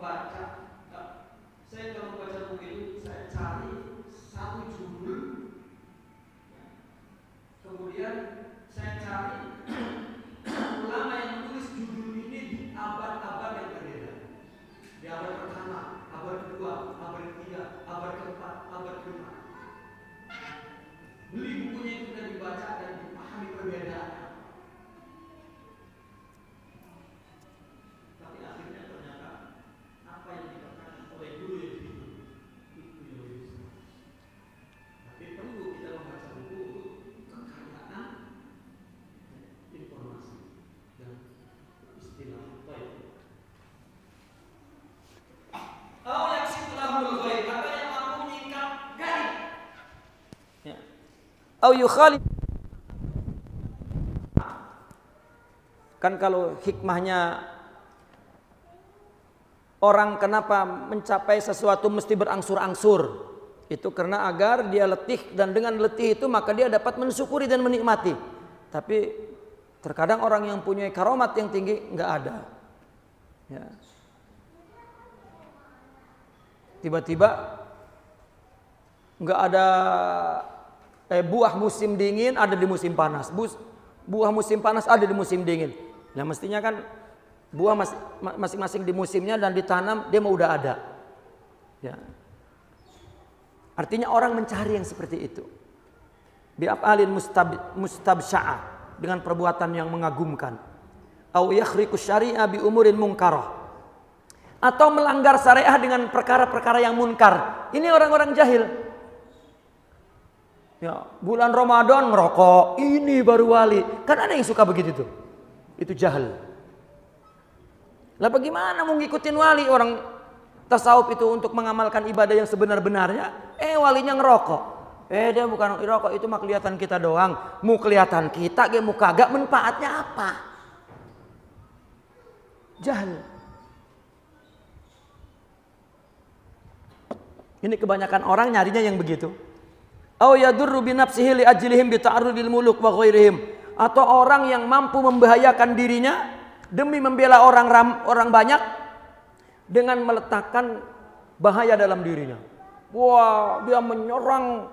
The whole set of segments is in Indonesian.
membaca, saya kalau membaca buku itu saya cari satu judul, kemudian saya cari ulama yang menulis judul ini di abad-abad yang berbeda, di abad pertama, abad kedua, abad ketiga, abad keempat, abad kelima. Beli bukunya itu dan dibaca dan dipahami perbedaannya. Tapi akhirnya ternyata apa yang dikatakan oleh guru yang itu yang lebih besar. Tapi perlu kita membaca buku untuk kekayaan informasi dan istilah baik. Oh, yang situlahul ghaib, apa yang mampu menyingkap gaib. Ya. Au yukhali. Kan kalau hikmahnya orang kenapa mencapai sesuatu mesti berangsur-angsur, itu karena agar dia letih, dan dengan letih itu maka dia dapat mensyukuri dan menikmati. Tapi terkadang orang yang punya karomat yang tinggi nggak ada. Ya. Tiba-tiba nggak ada buah musim dingin ada di musim panas, buah musim panas ada di musim dingin. Nah mestinya kan buah masing-masing di musimnya dan ditanam dia mau udah ada. Ya. Artinya orang mencari yang seperti itu. Bi'af'alin mustabsya'ah, dengan perbuatan yang mengagumkan. Au yakhriqu syari'a bi umurin munkarah. Atau melanggar syariah dengan perkara-perkara yang munkar. Ini orang-orang jahil. Ya, bulan Ramadan ngerokok, ini baru wali. Kan ada yang suka begitu tuh. Itu jahil. Lah bagaimana mau ngikutin wali? Orang tasawuf itu untuk mengamalkan ibadah yang sebenar-benarnya. Walinya ngerokok. Dia bukan ngerokok, itu mah kelihatan kita doang. Mau kelihatan kita, mau kagak, manfaatnya apa? Jahil. Ini kebanyakan orang nyarinya yang begitu. Au yadurru bi nafsihi li ajlihim bi ta'arrudil muluk wa ghairihim. Atau orang yang mampu membahayakan dirinya demi membela orang banyak dengan meletakkan bahaya dalam dirinya. Wah, dia menyerang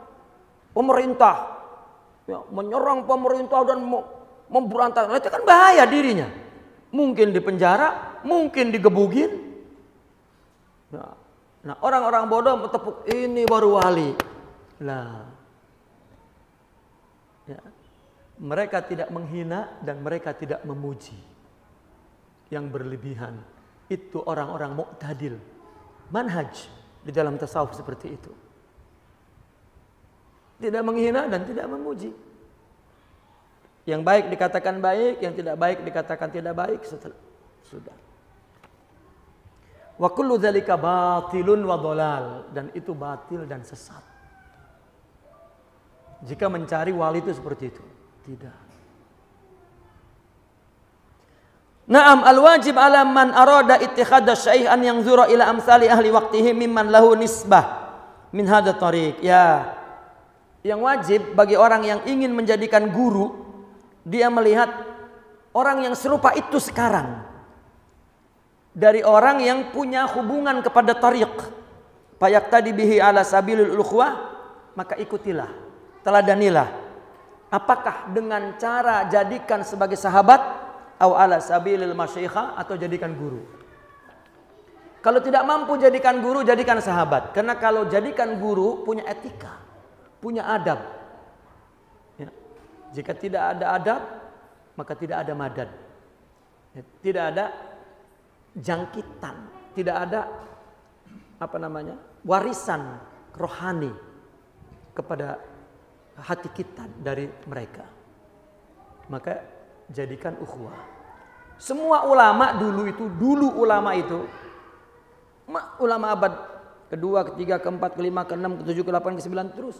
pemerintah. Ya, menyerang pemerintah dan memberontak. Itu kan bahaya dirinya. Mungkin dipenjara, mungkin digebugin. Ya. Nah, orang-orang bodoh bertepuk ini baru wali. Nah, ya. Mereka tidak menghina dan mereka tidak memuji yang berlebihan. Itu orang-orang mu'tadil. Manhaj di dalam tasawuf seperti itu. Tidak menghina dan tidak memuji. Yang baik dikatakan baik, yang tidak baik dikatakan tidak baik. Sudah. Wa kullu dzalika batilun wa dhalal, dan itu batil dan sesat. Jika mencari wali itu seperti itu, tidak. Naam, al-wajib ala man arada ittikhadha syai' an yanzura ila amsali ahli waqtihi mimman lahu nisbah min hadha tariq. Ya. Yang wajib bagi orang yang ingin menjadikan guru, dia melihat orang yang serupa itu sekarang. Dari orang yang punya hubungan kepada tariq. Fayaktadi bihi ala sabilil ukhwah, maka ikutilah, teladanilah. Apakah dengan cara jadikan sebagai sahabat, au ala sabilil masyaikha, atau jadikan guru. Kalau tidak mampu jadikan guru, jadikan sahabat. Karena kalau jadikan guru punya etika, punya adab. Ya. Jika tidak ada adab, maka tidak ada madad. Ya. Tidak ada jangkitan, tidak ada warisan rohani kepada hati kita dari mereka. Maka jadikan ukhuwah. Semua ulama ulama itu ulama abad kedua, ketiga, keempat, kelima, keenam, ketujuh, ke-8, ke-9 terus.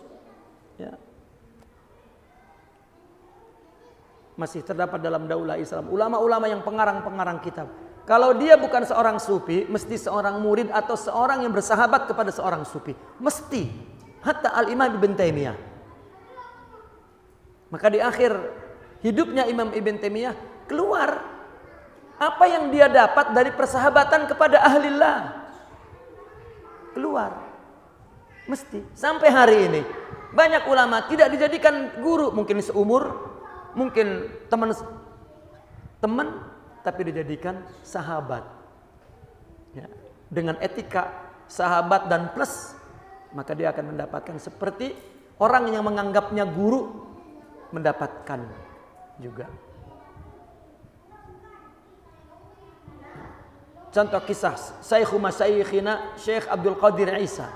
Ya. Masih terdapat dalam daulah Islam ulama-ulama yang pengarang-pengarang kitab. Kalau dia bukan seorang sufi, mesti seorang murid atau seorang yang bersahabat kepada seorang sufi. Mesti. Hatta Al-Imam Ibn Taimiyah. Maka di akhir hidupnya Imam Ibn Taimiyah keluar apa yang dia dapat dari persahabatan kepada ahlillah. keluar. Mesti. Sampai hari ini banyak ulama tidak dijadikan guru, mungkin seumur, mungkin teman, tapi dijadikan sahabat. Ya, dengan etika sahabat dan plus, maka dia akan mendapatkan seperti orang yang menganggapnya guru mendapatkan juga. Contoh kisah Syekh Masyayikhina Syekh Abdul Qadir Isa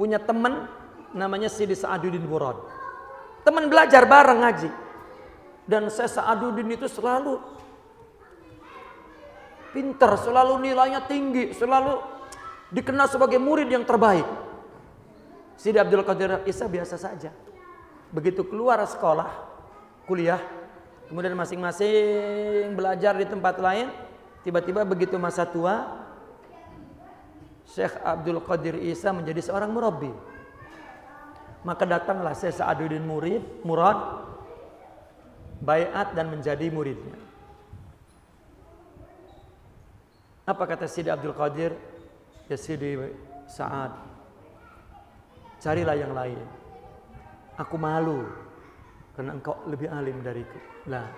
punya teman namanya Sidi Sa'aduddin Murad. Teman belajar bareng ngaji. Dan Syekh Sa'aduddin itu selalu pintar, selalu nilainya tinggi, selalu dikenal sebagai murid yang terbaik. Sidi Abdul Qadir Isa biasa saja. Begitu keluar sekolah, kuliah, kemudian masing-masing belajar di tempat lain, tiba-tiba begitu masa tua, Syekh Abdul Qadir Isa menjadi seorang murabbi. Maka datanglah Syekh Sa'aduddin Murad, baiat dan menjadi muridnya. Apa kata Sidi Abdul Qadir? Ya Sidi Sa'ad, carilah yang lain. Aku malu karena engkau lebih alim dariku. Lah,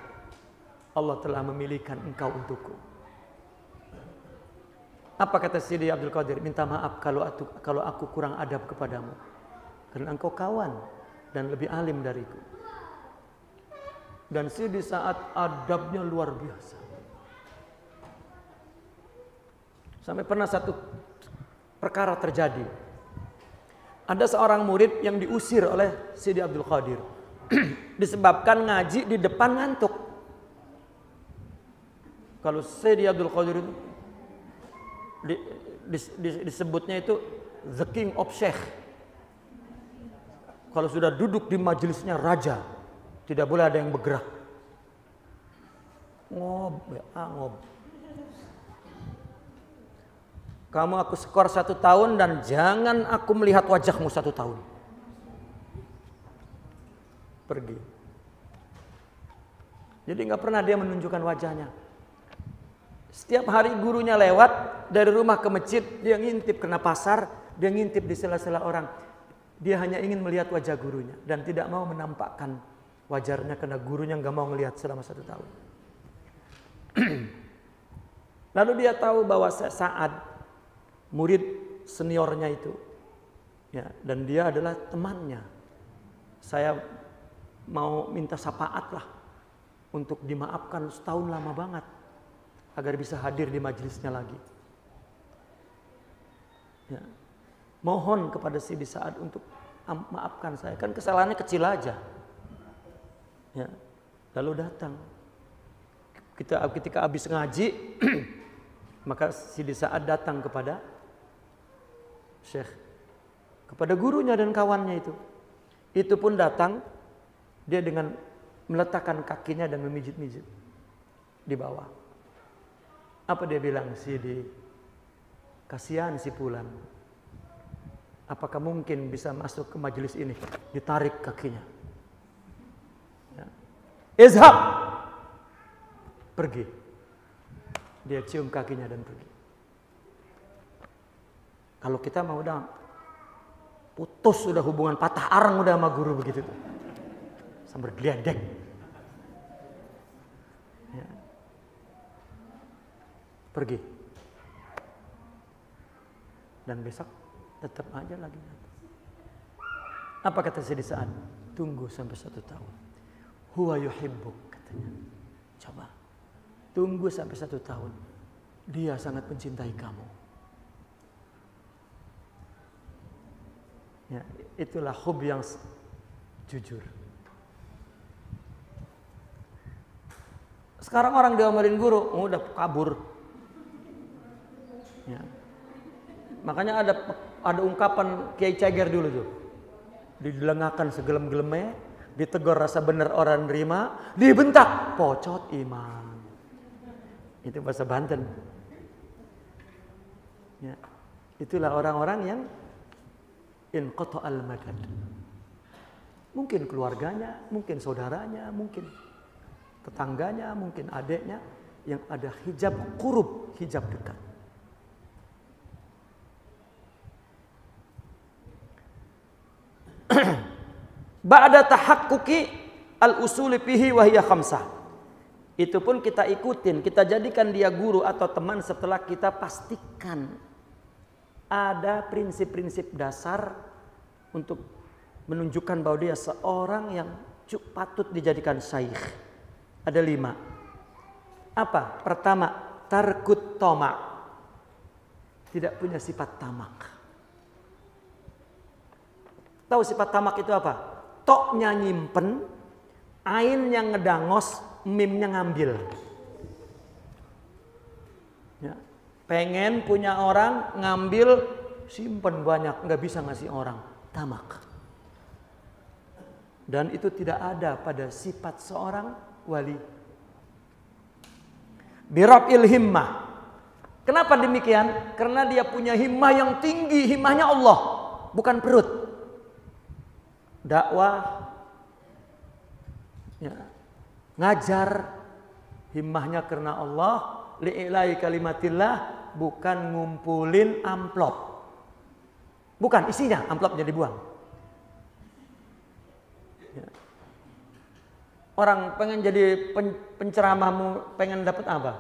Allah telah memilihkan engkau untukku. Apa kata Sidi Abdul Qadir? Minta maaf kalau aku kurang adab kepadamu. Karena engkau kawan dan lebih alim dariku. Dan Sidi Sa'ad adabnya luar biasa. Sampai pernah satu perkara terjadi. Ada seorang murid yang diusir oleh Sidi Abdul Qadir. Disebabkan ngaji di depan ngantuk. Kalau Sidi Abdul Qadir itu disebutnya itu the king of sheikh. Kalau sudah duduk di majelisnya raja, tidak boleh ada yang bergerak. Ngob. Kamu aku skor 1 tahun dan jangan aku melihat wajahmu 1 tahun. Pergi. Jadi nggak pernah dia menunjukkan wajahnya. Setiap hari gurunya lewat dari rumah ke masjid, dia ngintip kena pasar, dia ngintip di sela-sela orang. Dia hanya ingin melihat wajah gurunya dan tidak mau menampakkan wajahnya karena gurunya nggak mau melihat selama 1 tahun. Lalu dia tahu bahwa Sa'ad murid seniornya itu, ya, dan dia adalah temannya. Saya mau minta syafaat lah untuk dimaafkan, setahun lama banget, agar bisa hadir di majelisnya lagi. Ya. Mohon kepada Sidi Sa'ad untuk maafkan saya, kan kesalahannya kecil aja. Ya. Lalu datang. Ketika habis ngaji, maka Sidi Sa'ad datang kepada Syekh, kepada gurunya dan kawannya itu. Itu pun datang, dia dengan meletakkan kakinya dan memijit-mijit di bawah. Apa dia bilang? Sidi, kasihan si Fulan. Apakah mungkin bisa masuk ke majelis ini? Ditarik kakinya. Ya. Izhab. Pergi. Dia cium kakinya dan pergi. Kalau kita mau udah putus, udah hubungan patah arang udah sama guru begitu. Sambil geledek. Ya. Pergi. Dan besok tetap aja lagi. Apa kata Sidi Sa'ad? Tunggu sampai 1 tahun. Huwa yuhibbuk, katanya. Coba. Tunggu sampai 1 tahun. Dia sangat mencintai kamu. Ya, itulah hub yang jujur. Sekarang orang diomelin guru, udah kabur. Ya. Makanya ada ungkapan Kiai Ceger dulu tuh. Dilengakan segelem-gelemnya, ditegur rasa bener orang nerima, dibentak pocot iman. Itu bahasa Banten. Ya. Itulah orang-orang yang inqata'al madad. Mungkin keluarganya, mungkin saudaranya, mungkin tetangganya, mungkin adiknya yang ada hijab qurub, hijab dekat. ba'da tahaqquqi al-usuli fihi wa hiya khamsah. Itu pun kita ikutin, kita jadikan dia guru atau teman setelah kita pastikan ada prinsip-prinsip dasar untuk menunjukkan bahwa dia seorang yang patut dijadikan syaikh. Ada 5. Apa? Pertama, tarkut tama'. Tidak punya sifat tamak. Tahu sifat tamak itu apa? Toknya nyimpen, ainnya ngedangos, mimnya ngambil. Ya. Pengen punya orang, ngambil, simpen banyak, nggak bisa ngasih orang. Tamak. Dan itu tidak ada pada sifat seorang wali. Birab'il himmah. Kenapa demikian? Karena dia punya himmah yang tinggi, himmahnya Allah, bukan perut. Dakwah, ya, ngajar, himmahnya karena Allah, li'ilai kalimatillah, bukan ngumpulin amplop. Bukan isinya, amplopnya dibuang. Ya. Orang pengen jadi penceramahmu, pengen dapat apa?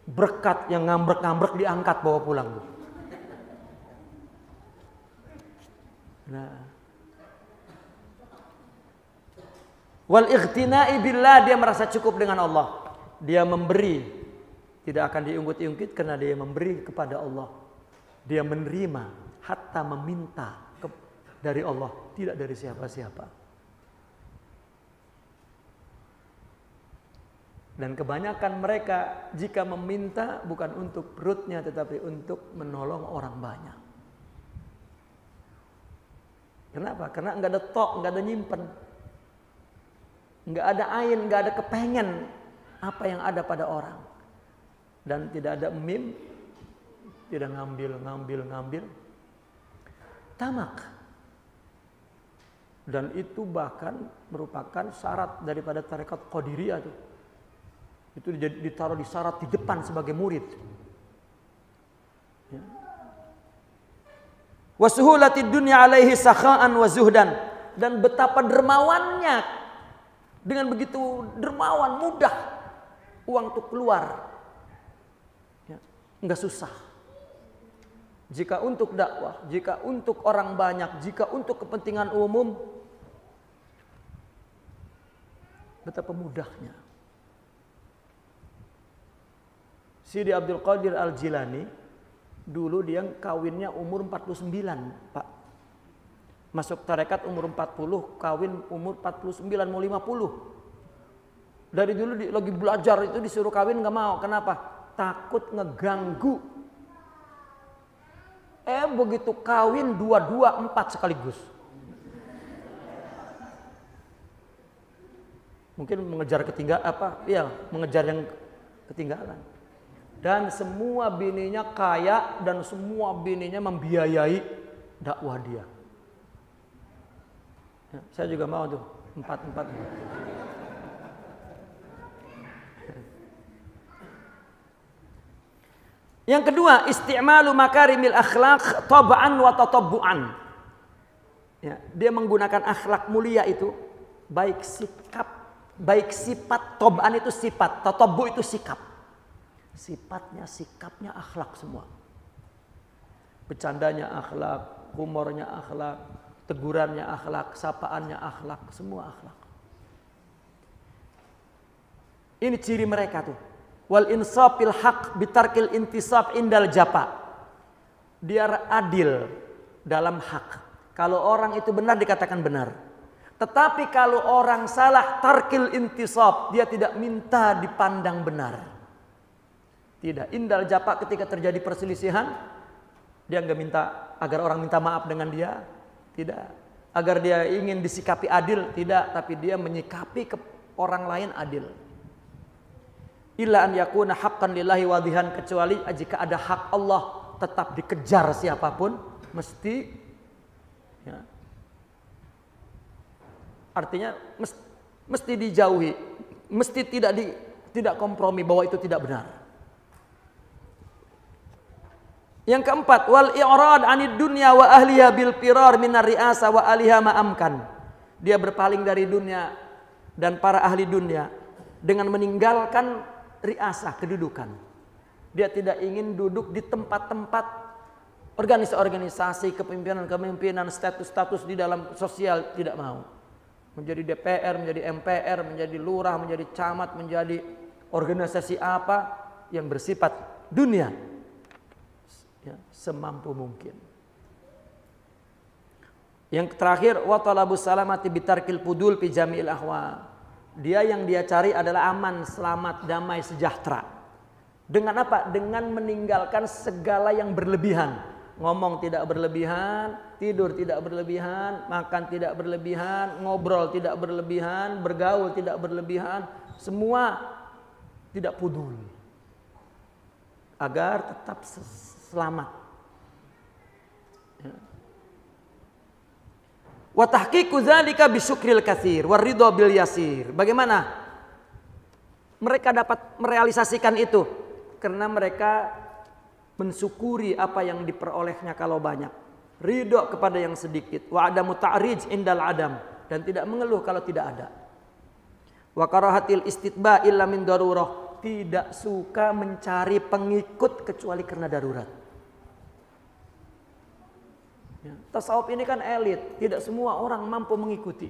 Berkat yang ngambrek-ngambrek diangkat bawa pulang. Nah. Wal ightina'i billah, dia merasa cukup dengan Allah. Dia memberi, tidak akan diungkit-ungkit karena dia memberi kepada Allah. Dia menerima, hatta meminta dari Allah, tidak dari siapa-siapa. Dan kebanyakan mereka jika meminta bukan untuk perutnya tetapi untuk menolong orang banyak. Kenapa? Karena enggak ada tok, enggak ada nyimpen. Enggak ada ain, enggak ada kepengen apa yang ada pada orang. Dan tidak ada mim, tidak ngambil. Tamak. Dan itu bahkan merupakan syarat daripada tarekat Qadiriyah itu. Itu ditaruh di syarat di depan sebagai murid. Ya. Wa suhulatid dunya alaihi sakha'an wa zuhdan, dan betapa dermawannya, dengan begitu dermawan, mudah uang itu keluar, ya, enggak susah. Jika untuk dakwah, jika untuk orang banyak, jika untuk kepentingan umum, betapa mudahnya. Sidi Abdul Qadir Al-Jilani dulu dia kawinnya umur 49, Pak. Masuk tarekat umur 40, kawin umur 49 mau 50. Dari dulu lagi belajar itu disuruh kawin nggak mau. Kenapa? Takut ngeganggu. Begitu kawin 2, 4 sekaligus. Mungkin mengejar mengejar yang ketinggalan. Dan semua bininya kaya dan semua bininya membiayai dakwah dia. Ya, saya juga mau tuh 4. Yang kedua, isti'malu makarimil akhlaq tab'an wa tatabbu'an. Ya, dia menggunakan akhlak mulia itu baik sifat, tab'an itu sifat, tatabbu' itu sikap. Sifatnya, sikapnya akhlak semua. Bercandanya akhlak, humornya akhlak, tegurannya akhlak, sapaannya akhlak, semua akhlak. Ini ciri mereka tuh. Wal insafil haq bitarkil intisab indal japa. Dia adil dalam hak. Kalau orang itu benar dikatakan benar. Tetapi kalau orang salah, tarkil intisab, dia tidak minta dipandang benar. Tidak, indal japa, ketika terjadi perselisihan, dia nggak minta agar orang minta maaf dengan dia, tidak. Agar dia ingin disikapi adil, tidak. Tapi dia menyikapi ke orang lain adil. Illa an yakuna haqqan lillahi wadihan, kecuali jika ada hak Allah tetap dikejar siapapun, mesti. Ya. Artinya mesti dijauhi, mesti tidak kompromi bahwa itu tidak benar. Yang keempat, wal i'rad 'anid dunya wa ahliha bil firar minar ri'asa wa aliha ma'amkan. Dia berpaling dari dunia dan para ahli dunia dengan meninggalkan riasah, kedudukan. Dia tidak ingin duduk di tempat-tempat organisasi, kepemimpinan, status-status di dalam sosial, tidak mau. Menjadi DPR, menjadi MPR, menjadi lurah, menjadi camat, menjadi organisasi apa yang bersifat dunia. Ya, semampu mungkin. Yang terakhir, wa talabus salamati bitarkil pudul fi jami'il ahwa. Dia yang dia cari adalah aman, selamat, damai, sejahtera. Dengan apa? Dengan meninggalkan segala yang berlebihan. Ngomong tidak berlebihan, tidur tidak berlebihan, makan tidak berlebihan, ngobrol tidak berlebihan, bergaul tidak berlebihan, semua tidak pudul. Agar tetap selamat. Wa tahqiqu dzalika bisyukril katsir waridho bil yasir. Bagaimana mereka dapat merealisasikan itu? Karena mereka mensyukuri apa yang diperolehnya kalau banyak. Ridho kepada yang sedikit. Wa adamu ta'rij indal adam, dan tidak mengeluh kalau tidak ada. Wa karahatil istitba illa min darurah. Tidak suka mencari pengikut kecuali karena darurat. Ya, tasawuf ini kan elit, tidak semua orang mampu mengikuti.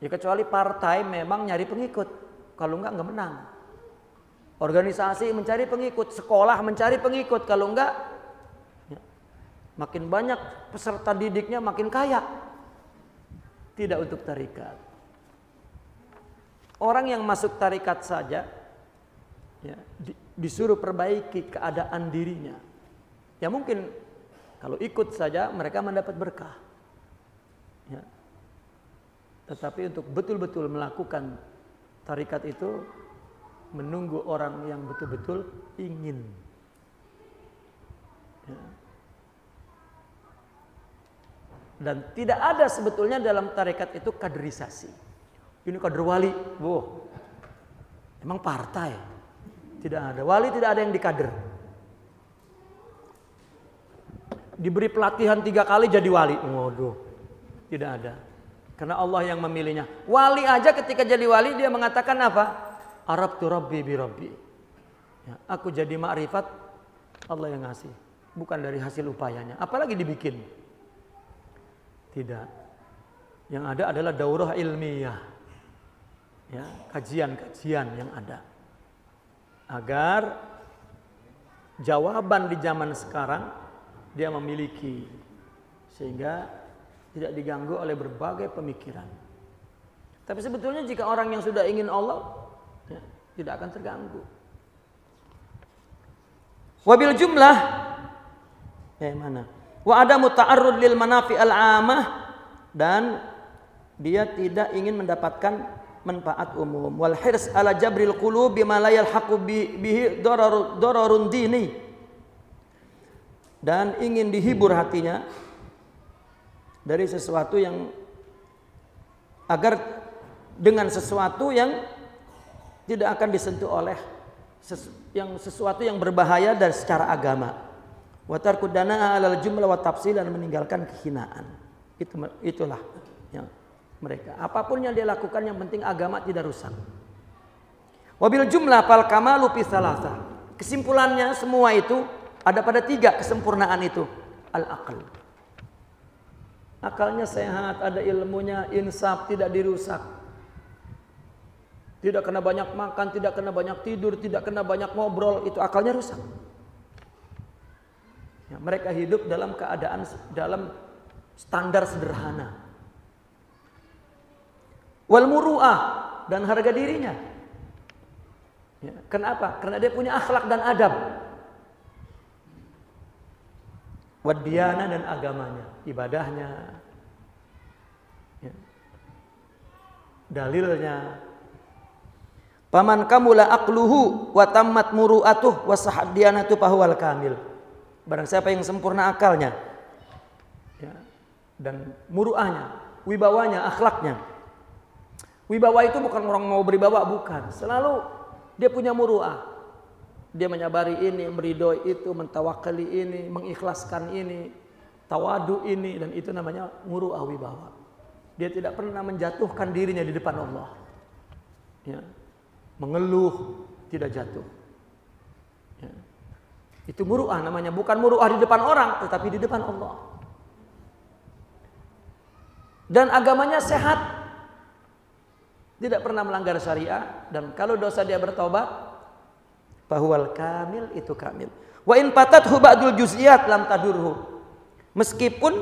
Ya kecuali partai memang nyari pengikut, kalau enggak menang. Organisasi mencari pengikut, sekolah mencari pengikut, kalau enggak ya, makin banyak peserta didiknya makin kaya. Tidak untuk tarikat. Orang yang masuk tarikat saja ya, disuruh perbaiki keadaan dirinya. Ya mungkin kalau ikut saja mereka mendapat berkah. Ya. Tetapi untuk betul-betul melakukan tarikat itu menunggu orang yang betul-betul ingin. Ya. Dan tidak ada sebetulnya dalam tarikat itu kaderisasi. Ini kader wali, wow. Emang partai? Tidak ada. Wali tidak ada yang dikader. Diberi pelatihan 3 kali jadi wali. Waduh, tidak ada. Karena Allah yang memilihnya. Wali aja ketika jadi wali dia mengatakan apa? Arabtu rabbi bi rabbi. Ya, aku jadi makrifat Allah yang ngasih, bukan dari hasil upayanya. Apalagi dibikin. Tidak. Yang ada adalah daurah ilmiah. Ya, kajian-kajian yang ada. Agar jawaban di zaman sekarang dia memiliki, sehingga tidak diganggu oleh berbagai pemikiran. Tapi sebetulnya jika orang yang sudah ingin Allah ya, tidak akan terganggu. Wabil jumlah mana? Wa adamu ta'arrud lil manafi al-amah, dan dia tidak ingin mendapatkan manfaat umum. Wal hirs ala jabril qulub bima la yalhaqu bihi dararun dini, dan ingin dihibur hatinya dari sesuatu yang agar dengan sesuatu yang tidak akan disentuh oleh sesuatu yang berbahaya dari secara agama. Wa tarku dana'a 'alal jumlah wa tafsil, dan meninggalkan kehinaan. Itulah yang mereka. Apapun yang dia lakukan yang penting agama tidak rusak. Wabil jumlah fal kamalu fi salasa. Kesimpulannya semua itu ada pada 3 kesempurnaan itu. Al-aql. Akalnya sehat, ada ilmunya, insaf, tidak dirusak. Tidak kena banyak makan, tidak kena banyak tidur, tidak kena banyak ngobrol, itu akalnya rusak. Ya, mereka hidup dalam keadaan, dalam standar sederhana. Wal muru'ah, dan harga dirinya. Ya, kenapa? Karena dia punya akhlak dan adab. Wadiyana, dan agamanya, ibadahnya, ya, dalilnya. Paman kamula aqluhu wa tammat muru'atuh wa sahad diyanatu fahuwal kamil. Barang siapa yang sempurna akalnya, ya, dan muru'ahnya, wibawanya, akhlaknya. Wibawa itu bukan orang mau beribawa, bukan. Selalu dia punya muru'ah. Dia menyabari ini, meridhoi itu, mentawakali ini, mengikhlaskan ini, tawadu ini, dan itu namanya muru'ah wibawa. Dia tidak pernah menjatuhkan dirinya di depan Allah. Ya. Mengeluh, tidak jatuh. Ya. Itu muru'ah namanya, bukan muru'ah di depan orang, tetapi di depan Allah. Dan agamanya sehat, tidak pernah melanggar syariah, dan kalau dosa dia bertobat, fahuwal kamil, itu kamil. Wa in patathu ba'dul juz'iyat lam tadurhu. Meskipun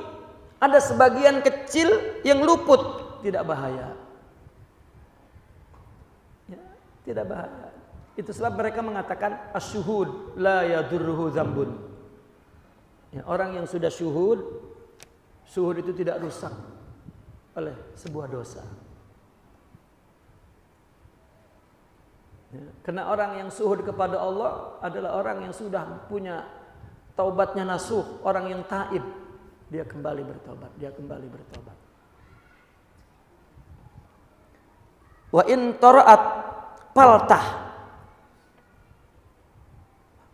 ada sebagian kecil yang luput, tidak bahaya. Ya, tidak bahaya. Itu sebab mereka mengatakan asyuhud la yadurruhu zambun. Ya, orang yang sudah syuhud itu tidak rusak oleh sebuah dosa. Ya, karena orang yang suhud kepada Allah adalah orang yang sudah punya taubatnya nasuh, orang yang taib, dia kembali bertobat, Wa in tara'at paltah,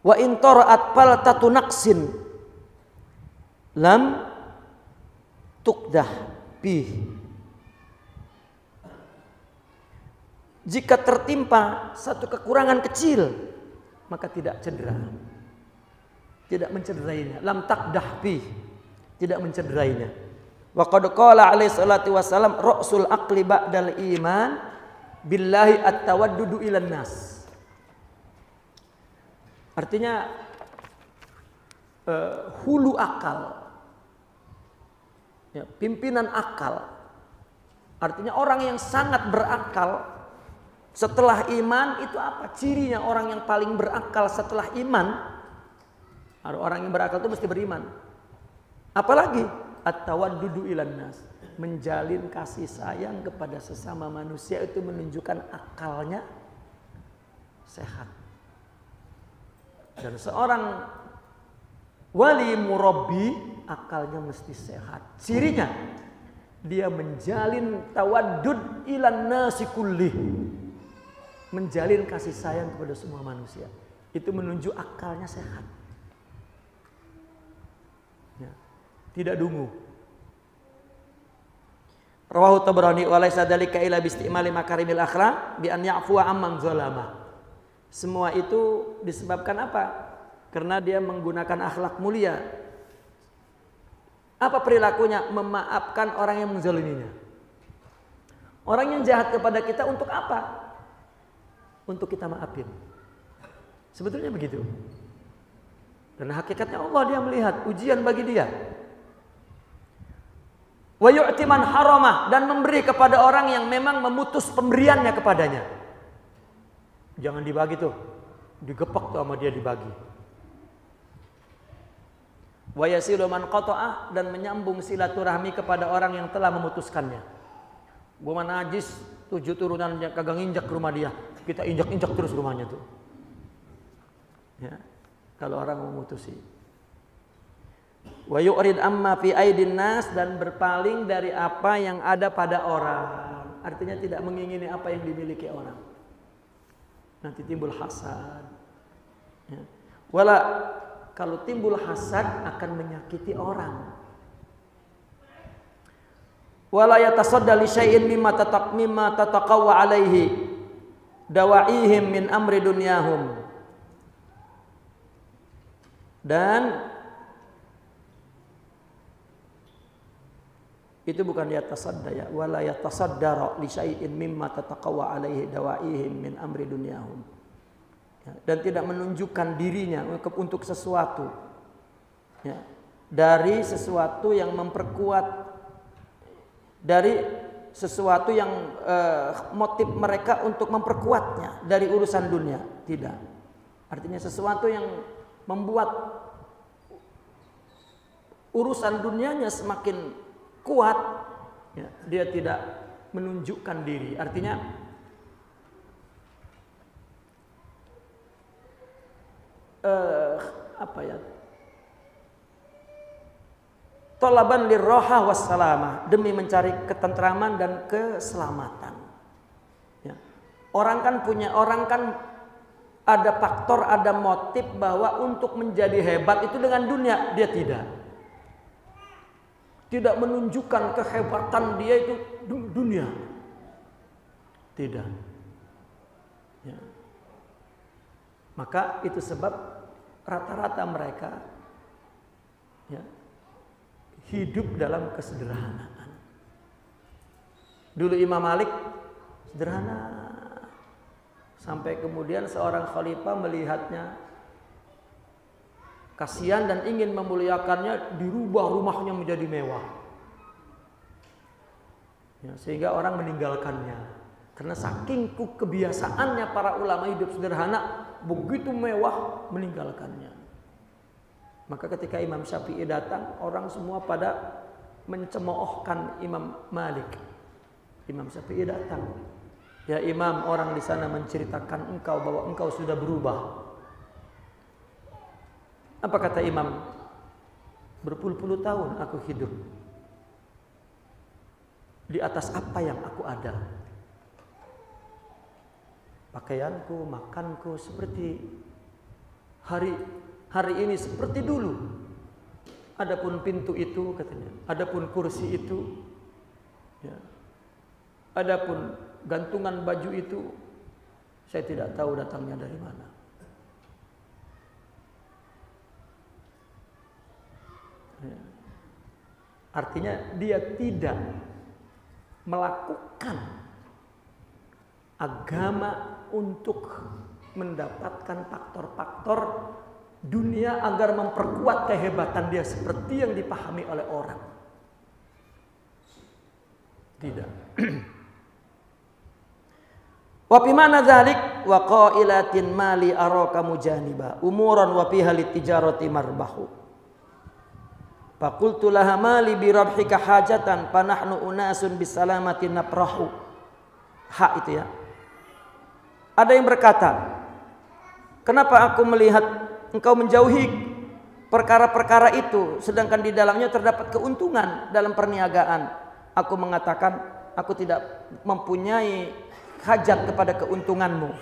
wa in tara'at paltatu naqsin lam tuqdah bih. Jika tertimpa satu kekurangan kecil, maka tidak cedera, tidak mencederainya. Lam taqdah bih, tidak mencederainya. Wa qad qala alaihi salatu wasalam, ra'sul aqli ba'dal iman billahi at-tawaddudu ilan nas. Artinya hulu akal, ya, pimpinan akal. Artinya orang yang sangat berakal setelah iman itu apa? Cirinya orang yang paling berakal setelah iman. Orang yang berakal itu mesti beriman. Apalagi at-tawaddudu ilan nas, menjalin kasih sayang kepada sesama manusia, itu menunjukkan akalnya sehat. Dan seorang wali murabbi akalnya mesti sehat. Cirinya dia menjalin tawaddud ilan nasi kullih, menjalin kasih sayang kepada semua manusia. Itu menunjuk akalnya sehat. Ya. Tidak dungu. Rawahu Tabrani wa laisa dzalika illa bi istimali makarimil akhlaq bi an ya'fu amman zalama. Semua itu disebabkan apa? Karena dia menggunakan akhlak mulia. Apa perilakunya? Memaafkan orang yang menzaliminya. Orang yang jahat kepada kita untuk apa? Untuk kita maafin. Sebetulnya begitu. Karena hakikatnya Allah dia melihat ujian bagi dia. Wa yu'ti man haramah, dan memberi kepada orang yang memang memutus pemberiannya kepadanya. Jangan dibagi tuh. Digepak tuh sama dia dibagi. Wa yasilu man qata'ah, dan menyambung silaturahmi kepada orang yang telah memutuskannya. Gua najis 7 turunannya kagak nginjak ke rumah dia. Kita injak-injak terus rumahnya tuh. Ya, kalau orang memutusi. Wa yu'rid amma fi aidin nas, dan berpaling dari apa yang ada pada orang. Artinya tidak mengingini apa yang dimiliki orang. Nanti timbul hasad. Ya. Kalau timbul hasad akan menyakiti orang. Wala yatasadda li syai'in mimma tataqawwa alaihi dawa'ihim min amri dunyahum. Dan itu bukan yatasadda, ya, wala yatasaddara li syai'in mimma tataqawwa alaihi dawa'ihim min amri dunyahum. Ya, dan tidak menunjukkan dirinya untuk sesuatu, ya, dari sesuatu yang memperkuat, dari sesuatu yang motif mereka untuk memperkuatnya dari urusan dunia. Tidak. Artinya sesuatu yang membuat urusan dunianya semakin kuat, ya, dia tidak menunjukkan diri. Artinya apa ya? Talaban lirroha wassalamah, demi mencari ketentraman dan keselamatan. Ya. Orang kan ada faktor, ada motif bahwa untuk menjadi hebat itu dengan dunia. Dia tidak menunjukkan kehebatan dia itu dunia. Tidak. Ya. Maka itu sebab rata-rata mereka ya, hidup dalam kesederhanaan. Dulu Imam Malik sederhana, sampai kemudian seorang khalifah melihatnya kasihan dan ingin memuliakannya, dirubah rumahnya menjadi mewah. Ya, sehingga orang meninggalkannya. Karena saking kebiasaannya para ulama hidup sederhana, begitu mewah meninggalkannya. Maka ketika Imam Syafi'i datang, orang semua pada mencemoohkan Imam Malik. Imam Syafi'i datang. Ya Imam, orang di sana menceritakan engkau bahwa engkau sudah berubah. Apa kata Imam? Berpuluh-puluh tahun aku hidup di atas apa yang aku ada. Pakaianku, makanku seperti hari ini seperti dulu. Adapun pintu itu katanya, adapun kursi itu, ya, adapun gantungan baju itu, saya tidak tahu datangnya dari mana. Ya. Artinya dia tidak melakukan agama untuk mendapatkan faktor-faktor dunia agar memperkuat kehebatan dia seperti yang dipahami oleh orang. Tidak. Wa fi mana dzalik wa qailatin mali araka mujaniba umuran wa fiha litijarati marbahu. Faqultu laha mali bi rabhika hajatan fa nahnu unasun bisalamati naprahu. Hak itu ya. Ada yang berkata, kenapa aku melihat engkau menjauhi perkara-perkara itu sedangkan di dalamnya terdapat keuntungan dalam perniagaan. Aku mengatakan aku tidak mempunyai hajat kepada keuntunganmu.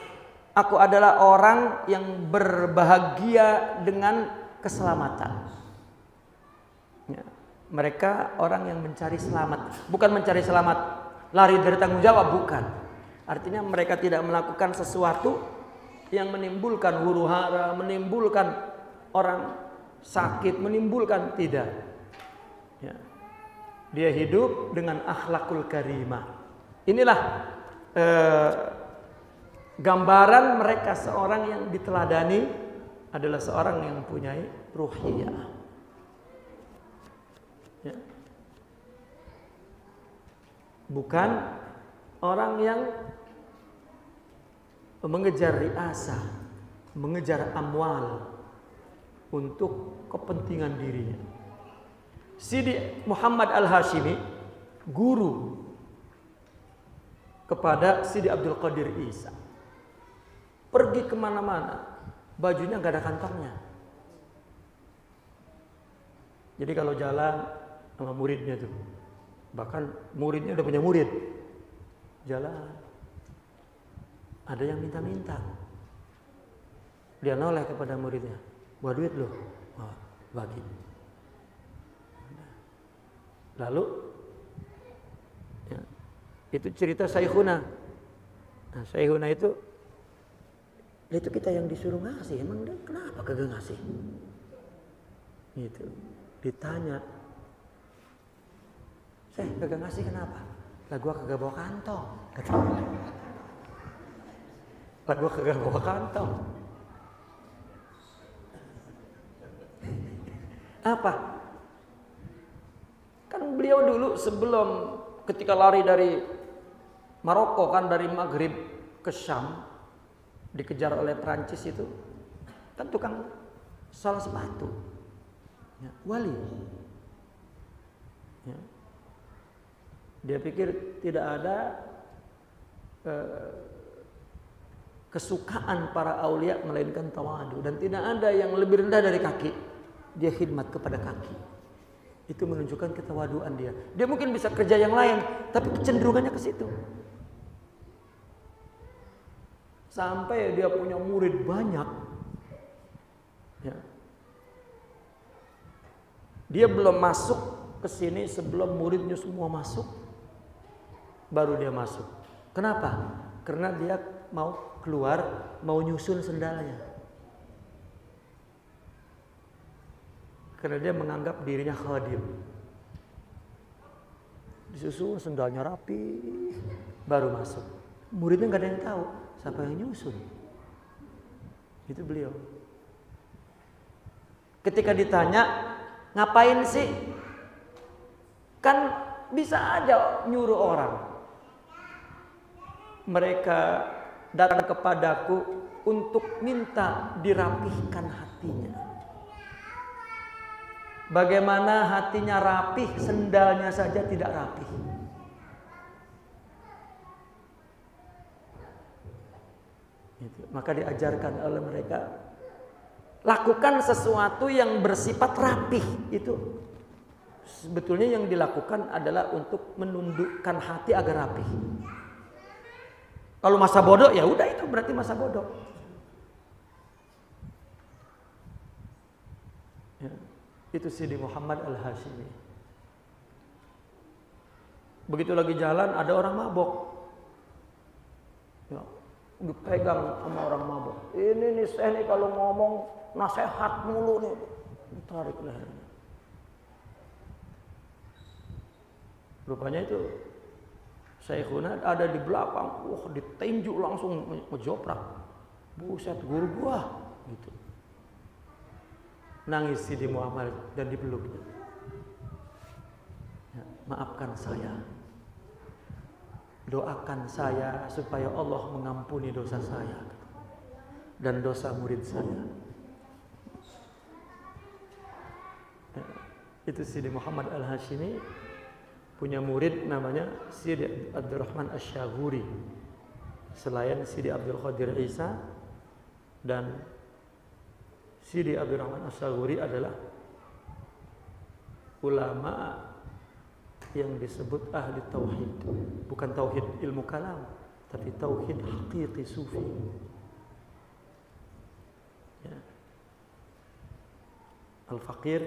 Aku adalah orang yang berbahagia dengan keselamatan. Ya, mereka orang yang mencari selamat, bukan mencari selamat lari dari tanggung jawab, bukan. Artinya mereka tidak melakukan sesuatu yang menimbulkan huru-hara, menimbulkan orang sakit, menimbulkan, tidak. Ya. Dia hidup dengan akhlakul karimah. Inilah gambaran mereka seorang yang diteladani adalah seorang yang mempunyai ruhiyah. Ya. Bukan orang yang mengejar riasa, mengejar amwal untuk kepentingan dirinya. Sidi Muhammad Al-Hashimi, guru kepada Sidi Abdul Qadir Isa, pergi kemana-mana, bajunya gak ada kantongnya. Jadi kalau jalan sama muridnya tuh, bahkan muridnya udah punya murid, jalan, ada yang minta-minta, dia noleh kepada muridnya, buat duit loh, bagi. Lalu ya, itu cerita Syekhuna. Nah, Syekhuna itu kita yang disuruh ngasih, emang dia kenapa kagak ngasih? Gitu. Ditanya, saya kagak ngasih kenapa? Lah gua kagak bawa kantong. Lah gua kagak bawa kantong. Apa? Kan beliau dulu sebelum ketika lari dari Maroko, kan dari Maghrib ke Syam, dikejar oleh Prancis itu, kan tukang sol sepatu, ya, wali. Ya. Dia pikir tidak ada kesukaan para aulia melainkan tawadu, dan tidak ada yang lebih rendah dari kaki. Dia khidmat kepada kaki. Itu menunjukkan ketawaduan dia. Dia mungkin bisa kerja yang lain, tapi kecenderungannya ke situ. sampai dia punya murid banyak. Ya. Dia belum masuk ke sini sebelum muridnya semua masuk, baru dia masuk. Kenapa? Karena dia mau keluar, mau nyusun sendalnya. Karena dia menganggap dirinya khadim. Disusun sendalnya rapi, baru masuk. Muridnya nggak ada yang tahu siapa yang nyusun. Itu beliau. Ketika ditanya, ngapain sih? Kan bisa aja nyuruh orang. Mereka datang kepadaku untuk minta dirapihkan hatinya. Bagaimana hatinya rapih, sendalnya saja tidak rapih. Maka diajarkan oleh mereka, lakukan sesuatu yang bersifat rapih. Itu sebetulnya yang dilakukan adalah untuk menundukkan hati agar rapih. Kalau masa bodoh, ya udah itu berarti masa bodoh. Ya. Itu Sidi Muhammad Al-Hashimi. Begitu lagi jalan ada orang mabok. Ya, dipegang sama orang mabok. Ini nih saya nih kalau ngomong nasihat mulu nih. Tarik lehernya. Rupanya itu Syekhuna ada di belakang. Wah, ditinju langsung ngejoprak. Buset, guru gua gitu. Nangis Sidi Muhammad dan dipeluknya. Ya, maafkan saya. Doakan saya supaya Allah mengampuni dosa saya dan dosa murid saya. Ya, itu Sidi Muhammad Al-Hashimi punya murid namanya Sidi Abdurrahman Asy-Syaghuri. Selain Sidi Abdul Qadir Isa dan Sidi Abdurrahman Asy-Syaghuri adalah ulama yang disebut ahli tauhid, bukan tauhid ilmu kalam, tapi tauhid hakiki sufi. Ya. Al-Faqir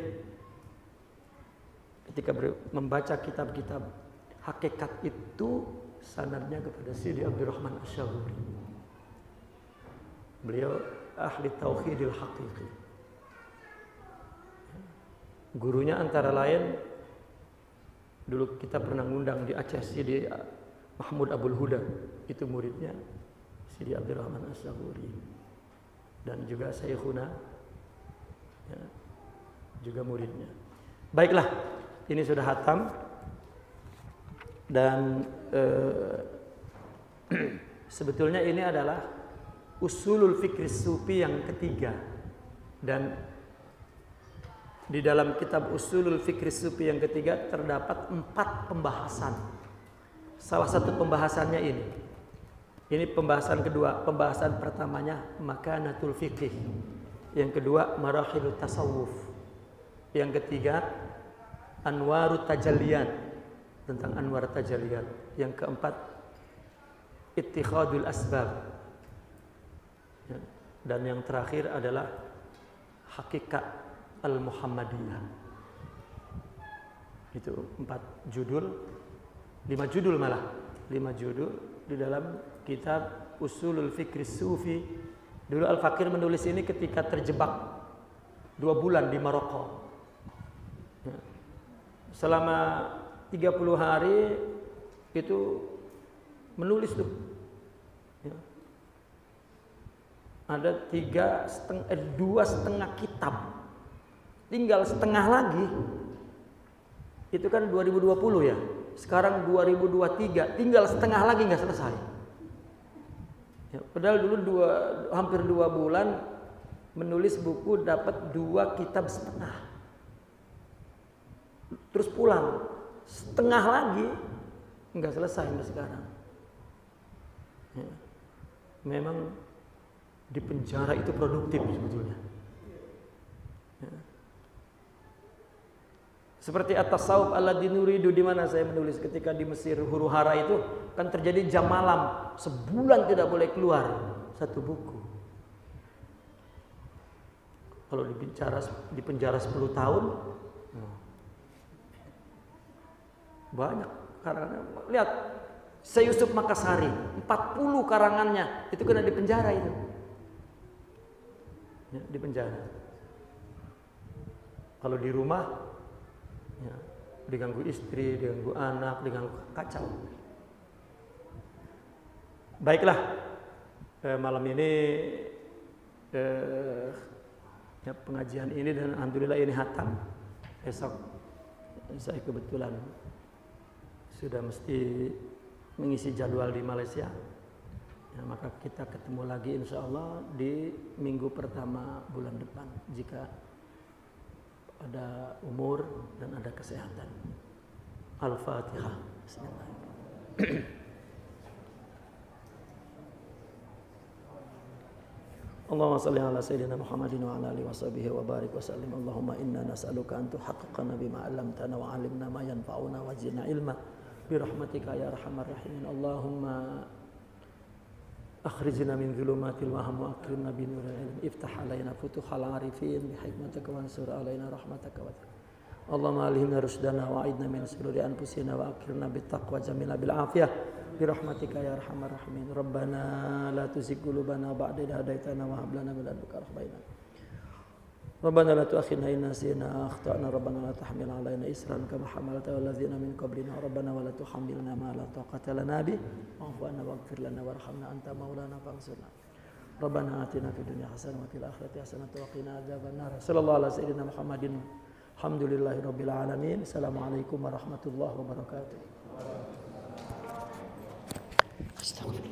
ketika membaca kitab-kitab hakikat itu sanadnya kepada Sidi Abdurrahman Asy-Syaghuri. Beliau ahli tauhidil haqiqi. Gurunya antara lain, dulu kita pernah ngundang di Aceh Sidi Mahmud Abul Huda, itu muridnya Sidi Abdurrahman Asy-Syaghuri. Dan juga Syekhuna, ya, juga muridnya. Baiklah, ini sudah hatam dan sebetulnya ini adalah usulul fikri sufi yang ketiga, dan di dalam kitab usulul fikri sufi yang ketiga terdapat 4 pembahasan. Salah satu pembahasannya ini. Ini pembahasan kedua. Pembahasan pertamanya makanatul fiqih. Yang kedua marahilut tasawuf. Yang ketiga anwarut tajalliyat, tentang anwar tajalliyat. Yang keempat ittikhadul asbab. Dan yang terakhir adalah hakikat al-Muhammadiyah. Itu 4 judul, 5 judul malah, 5 judul di dalam kitab Usulul Fikri Sufi. Dulu Al-Faqir menulis ini ketika terjebak 2 bulan di Maroko. Selama 30 hari itu menulis tuh. Ada 2,5 kitab, tinggal setengah lagi. Itu kan 2020 ya. Sekarang 2023, tinggal setengah lagi nggak selesai. Ya, padahal dulu hampir 2 bulan menulis buku dapat 2 kitab setengah. Terus pulang, setengah lagi nggak selesai sampai sekarang. Ya. Memang di penjara itu produktif sebetulnya. Ya. Seperti at-tasawuf alladzi nuridu, di mana saya menulis ketika di Mesir huru hara itu kan terjadi jam malam, sebulan tidak boleh keluar satu buku. Kalau di penjara 10 tahun, banyak karangannya. Lihat, Syekh Yusuf Makassari, 40 karangannya itu kena di penjara itu. Ya, di penjara. Kalau di rumah, ya, diganggu istri, diganggu anak, diganggu, kacau. Baiklah, malam ini ya, pengajian ini dan alhamdulillah ini hatam. Besok saya kebetulan sudah mesti mengisi jadwal di Malaysia. Ya, maka kita ketemu lagi insya Allah di minggu pertama bulan depan jika ada umur dan ada kesehatan. Al-Fatihah. Bismillahirrahmanirrahim. Allahumma salli ala sayyidina Muhammadin wa ala alihi wa sahbihi wa barik wa sallim. Allahumma inna nas'aluka an tuhaqqiqana bima 'allamtana wa 'allimna ma yanfa'una wa zidna ilma bi rahmatika ya arhamar rahimin. Allahumma akhrijna min dhulumatil wahmi wa akrimna bi nuril ilm. Iftah alaina futuhal arifin bi hikmatika wa ansur alaina rahmataka wa Allahumma alhimna rusdana wa a'idna min shururi anfusina wa akrimna bit taqwa jamila bil afiyah bi rahmatika ya arhamar rahimin. Rabbana la tuzigh qulubana ba'da idh hadaitana wa hab lana min ladunka rahmatan. Rabbana la tu'akhidhna in nasina akhtana. Rabbana la tahmil 'alaina isran kama hamaltahu 'alal ladzina min qablina. Rabbana wa la tuhammilna ma la taqata lana bih wa'fu 'anna waghfir lana warhamna anta maulana fansurna. Rabbana atina fid dunya hasanah wa fil akhirati hasanah wa qina adzabannar. Sallallahu ala sayyidina Muhammadin. Alhamdulillahirabbil alamin. Assalamualaikum warahmatullahi wabarakatuh. Astagfirullah.